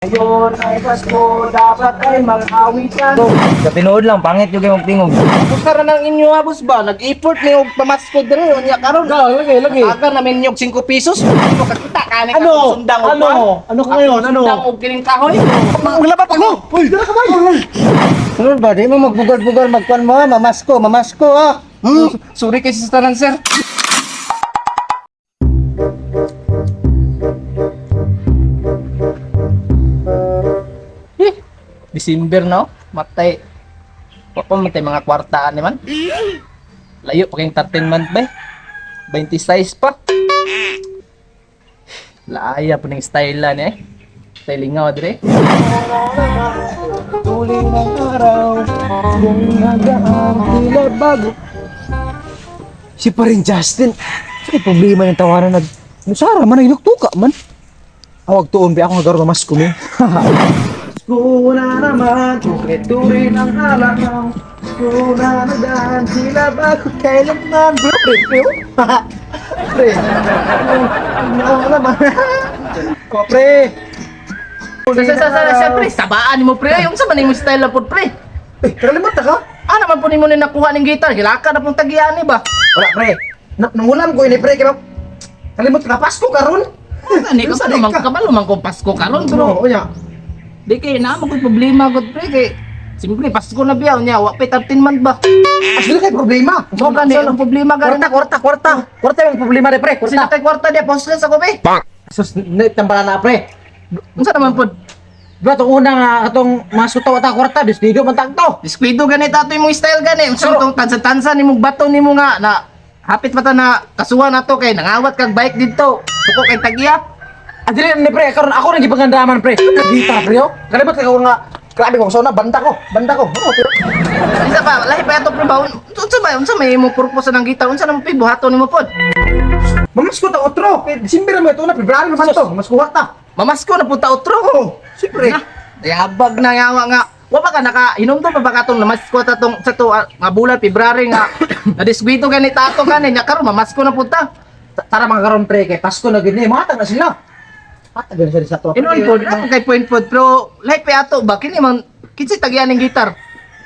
Ngayon ay Pasko, dapat ay mag-awitan. Sa tinood lang, pangit yung kayo magtingog. Pusta ra ng inyo abos ba? Nag-effort niyo pamasko dire unya karon. Lagi. Aga namin yung 5 pesos. Ano kakita kani ka Ano? sundang Ano? Ano ka ngayon? Ano? Sundang og kining kahoy. Maglabat ako! Uy, dala ka ba? Sunod ba? Di mo magbugal-bugal, magkuhan mo ha? Mamasko ha? Sorry kay sa tanan sir. December na, matay. Papa matay mga kwartaan naman. Layo pa kayong 13 month ba? 26 pa. Laaya po ng style lang eh. Stylingaw dire. Tuloy ng araw, kung nagaan, tila bago. Si pa rin Justin. Sige, problema ng tawanan na. Sara, man, inuktuka man. Awag tuon, pa ako nagkaroon ng masko mo. Kuna naman, turi ng alangaw. Kuna nagaan, tila bago kailan man. Pre, ano naman? O, pre. Sa pre, sabaan mo pre, yung sa man mo style na po pre. Kalimutan ka? Ano man po ni mo na nakuha ng gitar, hilaka na pong tagian ni ba? Wala, pre. Nangulam ko ini, pre. Kaya kalimutan ka, Pasko karon. Ani ka pa naman kabalo man ko Pasko karon bro. Oo, ya. Di kay na mo problema gud pre kay simple Pasko na biyaw niya, wa pa 13 month ba? Actually, kay problema. So gani ang problema gani. Kwarta yung problema, pre. Sino kay kwarta di postless ako be? Sus, tambala na, pre. Unsa naman pod? Bro, itong una nga, itong masutaw at kwarta, disdido man tagto. Diskwido gani tato imong style gani. Unsa tong tansa-tansa nimo bato nimo nga na hapit mata na kasuhan nato kay nangawat kag bike didto. Suko kay tagiya. Adili ni pre, karon ako nang gipangandaman, pre. Gitar, pre, oh. Kalimot ka nga, grabe ko, so na, banda ko. Oo, pre. Isa pa, lahi pa ato pre ba? Unsa may imong purpose ng gitar? Unsa namo pi buhaton nimo pod? Mamasko ta otro, kay December mo ito na, February naman to. Maskuha ta. Mamasko na punta outro. Oo, siyempre. Yabag na yawa nga. Wa ba ka naka hinumdum pa ba katong namasko ta tong sa to nga bulan February nga na diskwito gani tato gani nya karon mamasko na punta. Tara mga karon, pre, kay Pasko na gini, matag na sila. Matag na sila sa to. Inon pod na kay point pod pero lahi pa ato ba kini man kinsa tagyan ning gitar.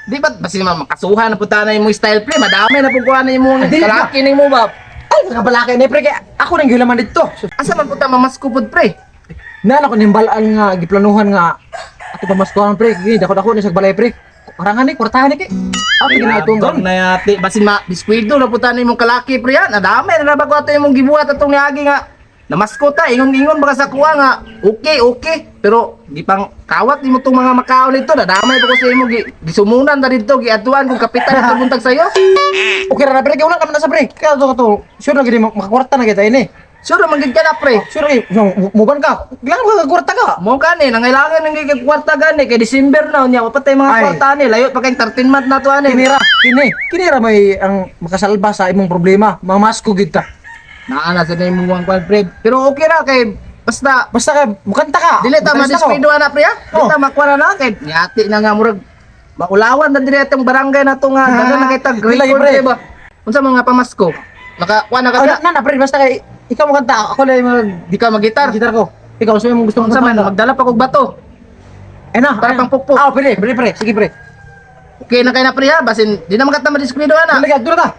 Di ba basi man makasuhan na punta na imong style play madami na pud kuha na imong Di ba? kalaki nimo ba. Ay, nga balakay ni pre, kay ako nang gilaman dito. Asa man punta mamasko pod pre? Nana ko nimbalaan nga giplanuhan nga ato pamaskuhan, pre. Gini dako ni sa balay, pre. Karangan ni kwartahan ni kay. Ako ginaitong Yabag na yati basi ma diskwito na punta na imong kalaki pre yan. Nadami na ba ko ato imong gibuhat atong niagi nga namasko ta, ingon-ingon baka sa kuha nga, okay. Pero, di pang kawat, di mo itong mga makaon nito, nadamay pa ko sa imo, gisumunan na dito, giatuan kung kapitan at buntag sa'yo. Okay na, pre. Kaya wala ka na sa pre. Kaya ito. Sure na gini, makakwarta na kita ini. Sure, manggig ka na, pre. Sure na, muban ka. Kailangan makakwarta ka. Mo gani, nangailangan ng gigikwarta gani, kay December na, niya, wapatay mga Ay. kwarta ni, layo pa kayong 13 month na to, ani. Kinira may ang makasalba sa imong problema. Mamasko gid ka. Naana sa na yung muwang kwan, pre. Pero okay na, kay, basta, Basta ka, mukanta ka. dili ta Basta ko. madispido na, pre, ha? Dili Oh. ta makuha na, kay, nyati na nga, murag, maulawan na dire itong barangay na to nga, dagan na kita, great Dili, pre. ba? Unsa mga pamasko? Nakakuha na ka Oh, na? na, pre. Basta kay, ikaw mukanta. Ako lang mag Di ka magitar. gitar ko. Ikaw, sa imong gusto Unsa man, magdala pa kog bato. Eh na, Para pang pukpuk. Ah, pre. Sige, pre. Okay na kay na, pre, ha? Basin, di na makata madiskuido na. Dili ka, duro ta.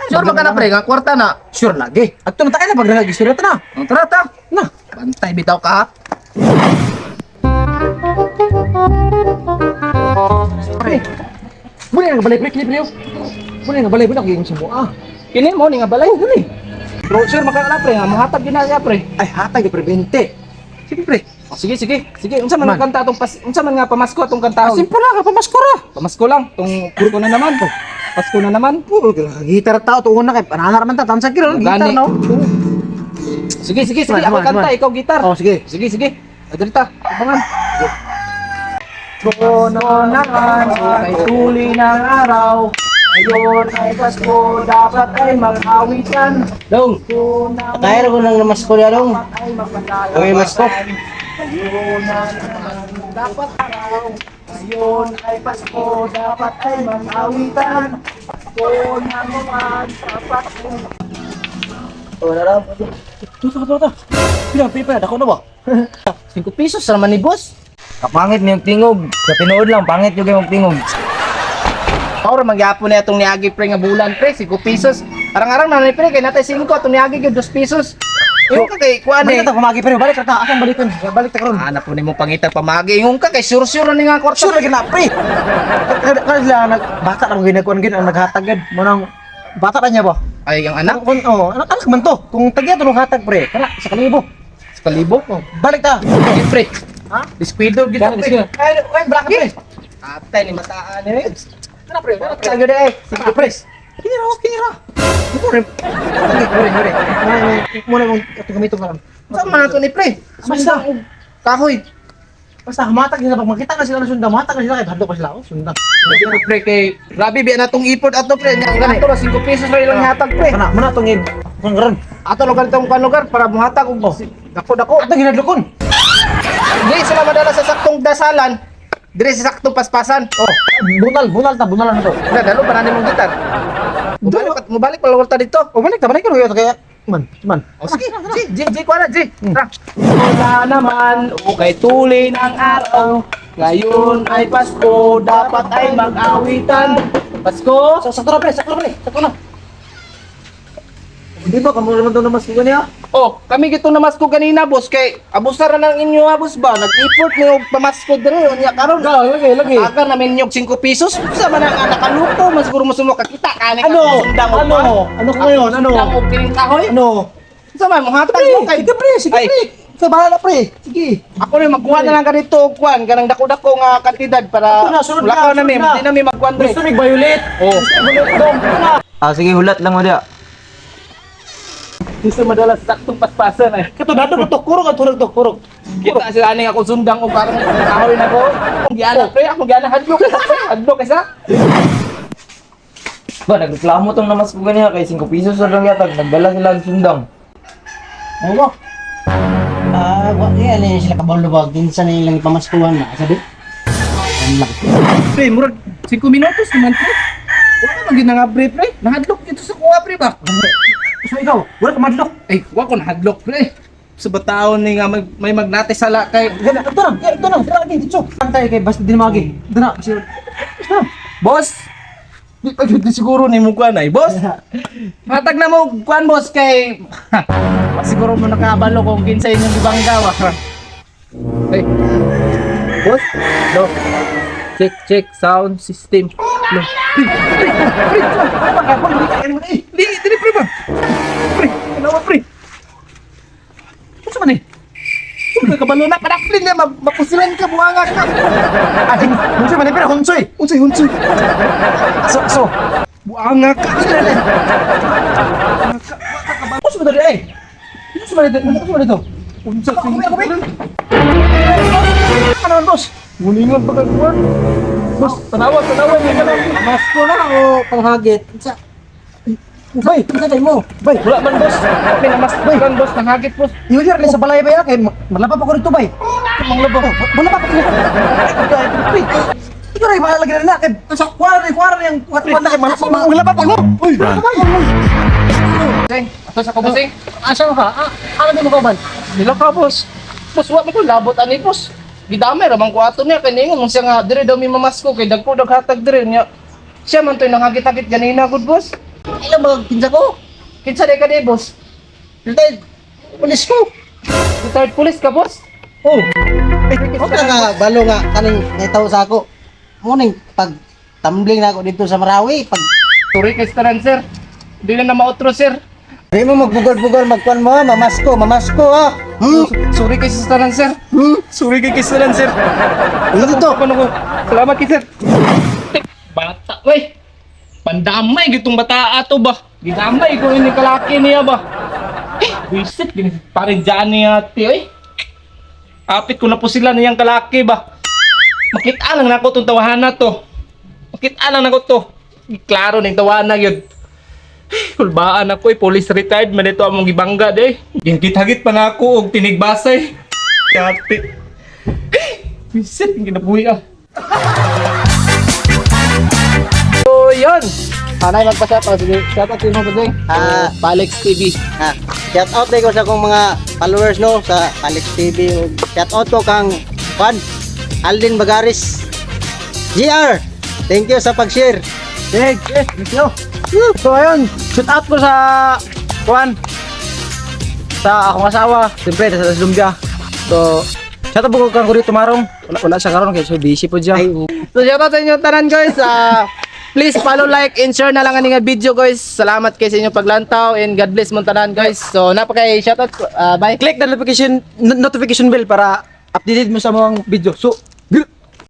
Sure ka na, pre, nga kwarta na. Sure lagi. At na tayo na pag nag-istorya ta na. Ang tara, ta. Na. Bantay, bitaw ka, ha? Pre. Muna nga balay, pre. Kini, pre. Muna nga balay, pre. Ako yung sumo. Kini mo, ni nga balay, gani. Pero sure, makakala, pre, nga, mahatag ginaya, pre. Ay, hatay, pre. 20. Sige, pre. Oh, sige. Unsa man Man. ang kanta atong unsa man nga pamasko atong kantahon? Simple lang, pamasko ra. Pamasko lang, tong Pasko na naman. Pasko na naman. Gitar tao to una kay panana man ta tansa kilo gitar Gani. no. Sige, Man, ako man, kanta, man. ikaw gitar. Oh, sige. Sige. Adrita, abangan. Kono naman Kay tuli ng araw, ngayon ay Pasko, dapat ay mag-awitan. Dong. Kaya ko nang namasko ya dong. Ay mapalayo. Okay, masko. Ngayon na naman, dapat araw. Ngayon ay Pasko, dapat ay mag-awitan. Pasko na naman, dapat ay... Wala ra. Tuta. Pila dako na ba? 5 pesos naman ni boss. Kapangit niyong tingog. Sa tinuod lang, pangit yung kayong tingog. Ora magyapon na itong niagi pre nga bulan pre, 5 pesos. Arang-arang na ni pre kay natay 5 atong niagi gyud 2 pesos. Yung ka kay kuan Balik eh. ka pamagi pero balik ka ta. Akong balikan. Balik ta karon. Ana po nimo pangita pamagi ingon ka kay sure-sure ni nga kwarta. Sure lagi na pre. Kasi sila bata na ginakuan gid ang naghatag gid. Manang bata na niya ba? Ay ang anak Kung anak man to. Kung tagya to nung hatag pre. Kana sa kalibo. sa kalibo. Balik ta. Ay pre. Ha? Descuido gid Gani, pre. Ay, braka pre. Atay ni mataan ni. Kana pre. Kana pre. Sagad eh. Sige pre. Kinira, kinira. Muna mong katugamito ka lang. Sa man to ni pre. Basta. Kahoy. Basta hamatag nila pag makita na sila ng sunda, hamatag na sila kahit hadlo pa sila. Sunda. Sige pre kay grabe bi na tong ipod ato pre. Nya ato ra 5 pesos ra ilang hatag pre. Kana, mana tong kung garon. Ato lugar tong kan lugar para muhatag og dako-dako. Ato ginadlokon. Di sila madala sa saktong dasalan. Dire sa saktong paspasan. Oh, bunal na to. Na dalo pa na nimong gitar. Mubalik pa lawal ta dito. Oh, balik ka kaya man. O sige, G, ko na, G. Tara. Wala naman, ukay tuloy ng araw. Ngayon ay Pasko, dapat ay mag-awitan. Pasko? Sakto na. Di ba kamo naman daw na mas niya? Oh, kami gito namasko kanina, boss. Kay abusara ng inyo, boss ba? Nag-effort niyo pamasko dire. Unya karon. Lagi. Aga namin yung 5 pesos. Sa man ang nakaluto, mas siguro mo kakita kani ka sundang mo pa. Ano ko ngayon? Ano? Sundang mo pining kahoy. Ano? Sa man mo hatag mo kay. Sige Ay, pre. Sa bahala pre. Sige. ako rin magkuha na lang ganito og kuan, kanang dako-dako nga kantidad para Ito na, sunod wala na, ka sunod namin, na. hindi namin magkuan dire. Gusto mig violet. Oh. Sige, hulat lang mo dia. Gusto madala sa saktong paspasan ay. Kato dato to kurog at kurog. Kita sila ani ako sundang og parang kahoy na ko. Akong giana pre, akong giana hadlok. Hadlok kaysa. Ba, nagreklamo tong namas ko ganiya kay 5 pesos lang yatag. Nagdala sila og sundang. Ano? Ano sila kabalo-bag din sa nilang ipamaskuhan na, sabi? Pre, murag 5 minutos naman pre. Wala man gid nga pre. Nahadlok dito sa kuha pre ba? So ikaw, wala ka madlok. Ay, wa ko nahadlok pre. Sa bataon ni nga may magnate sala kay Gana, ito na, dira lagi dito. Pantay kay basta dinamagi. Dana, kasi boss. Di pa di siguro ni mo kuan ay boss. Matag na mo kuan boss kay siguro mo nakabalo kung kinsa inyong ibangga wa. Hey. Boss, no. Check sound system. No. Dili pre ba? Pre, ano ba pre? Ano man eh? Kung kabalo na padakling na mapusilan ka buanga ka. Ay, hunsoy man pero hunsoy. Unsay. So, Buanga ka. puso mo dali eh. Puso mo dito. Unsa Ako, ano man boss? Mulingon pa ka kuan. Boss, tanawa ni kana. Masko na o panghagit? Sa Bay, sa mo? bay. Wala man boss. Kami na mas kan boss nahagit boss. Iyo dir sa balay ba ya kay malapa pa ko dito bay. Manglaba ko. Malapa pa ko. Ikaw rin malalagay na kay sa kuwara yung kuwara kay malapa pa ko. Uy, Sing, ato sa kabusing. Asa mo ka? Ano mo ka man? Nila ka boss. Boss, wa man ko labot ani boss. Gidamay ra man ko ato niya kay ningon siya nga dire daw mi mamasko kay dagko daghatag dire niya. Siya man toy nangagit-agit ganina good boss. Ilan ba kinsa ko? Kinsa day ka day boss? Retired pulis ko. Retired police ka boss? Oh. O nga balo nga kaning naitaw sa ako. Morning pag tumbling na ako dito sa Marawi, pag Sorry kay staran sir. Di na mautro sir. di mo magbugol-bugol magkuan mo, mamasko ha. Sorry kay staran sir. Sorry kay staran sir. Ano dito? Ano ko? Salamat kay sir. Bata, wey. Pandamay gitong bata ato ba? Gidamay ko ini kalaki niya ba? Wisit gini parin dyan niya ti oy. Apit ko na po sila niyang kalaki ba? Makita lang nako tong tawahan na to. Makita lang nako to. Klaro ning tawahan na gyud. Kulbaan ako police retired man ito among gibangga de. Gihagit-hagit pa na ako og tinigbasay. Kapit. Wisit ginabuhi ah. So, yun. Hanay magpa-shoutout. Sige, shoutout din mo ba, Zeng? Palex TV. Shout out ko sa akong mga followers no sa Alex TV. Shout out ko kang Juan Alden Bagaris. GR, thank you sa pag-share. Thank you. So ayun, shoot out ko sa Juan. Sa akong asawa, siyempre sa Lumbia. So, shout out po ko dito marong. Wala siya karon kay so busy po diya. So shout out sa inyo tanan guys. Please follow, like, and share na lang ang nga video guys. Salamat kay sa inyong paglantaw and God bless mo tanan guys. So napakay shout out. Bye. Click the notification bell para updated mo sa mga video. So,